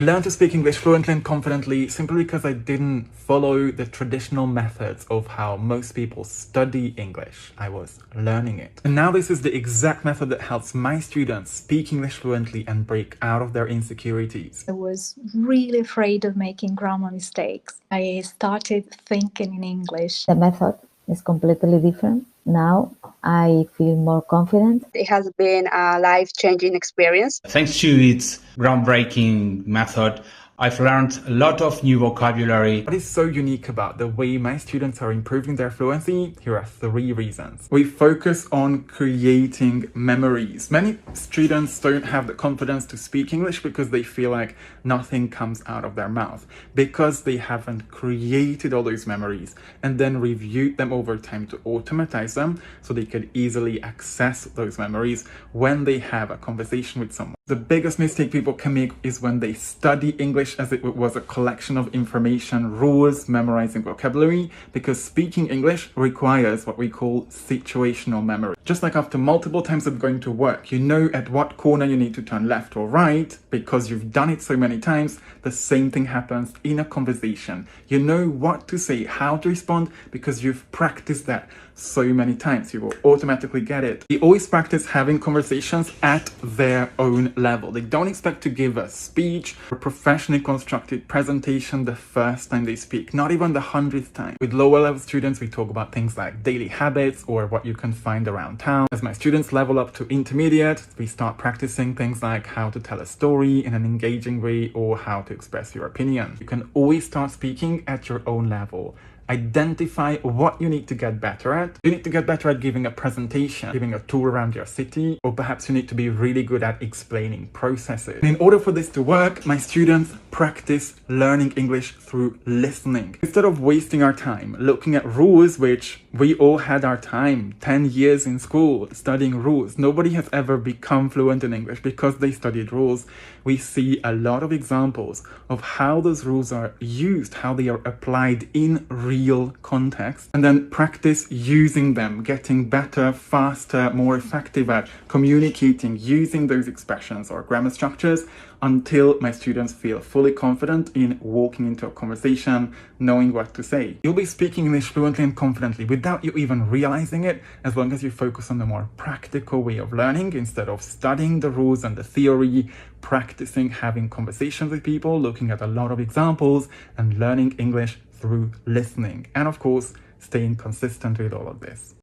I learned to speak English fluently and confidently simply because I didn't follow the traditional methods of how most people study English. I was learning it. And now this is the exact method that helps my students speak English fluently and break out of their insecurities. I was really afraid of making grammar mistakes. I started thinking in English. The method is completely different. Now I feel more confident. It has been a life-changing experience. Thanks to its groundbreaking method, I've learned a lot of new vocabulary. What is so unique about the way my students are improving their fluency? Here are 3 reasons. We focus on creating memories. Many students don't have the confidence to speak English because they feel like nothing comes out of their mouth, because they haven't created all those memories and then reviewed them over time to automatize them so they could easily access those memories when they have a conversation with someone. The biggest mistake people can make is when they study English as if it was a collection of information, rules, memorizing vocabulary, because speaking English requires what we call situational memory. Just like after multiple times of going to work, you know at what corner you need to turn left or right because you've done it so many times. The same thing happens in a conversation. You know what to say, how to respond, because you've practiced that so many times. You will automatically get it. They always practice having conversations at their own level. They don't expect to give a speech or professionally constructed presentation the first time they speak, not even the 100th time. With lower level students, we talk about things like daily habits or what you can find around town. As my students level up to intermediate, we start practicing things like how to tell a story in an engaging way or how to express your opinion. You can always start speaking at your own level. Identify what you need to get better at. You need to get better at giving a presentation, giving a tour around your city, or perhaps you need to be really good at explaining processes. And in order for this to work, my students practice learning English through listening. Instead of wasting our time looking at rules, which we all had our time, 10 years in school studying rules. Nobody has ever become fluent in English because they studied rules. We see a lot of examples of how those rules are used, how they are applied in real context, and then practice using them, getting better, faster, more effective at communicating using those expressions or grammar structures until my students feel fully confident in walking into a conversation, knowing what to say. You'll be speaking English fluently and confidently without you even realizing it, as long as you focus on the more practical way of learning instead of studying the rules and the theory, practicing having conversations with people, looking at a lot of examples, and learning English through listening. And of course, staying consistent with all of this.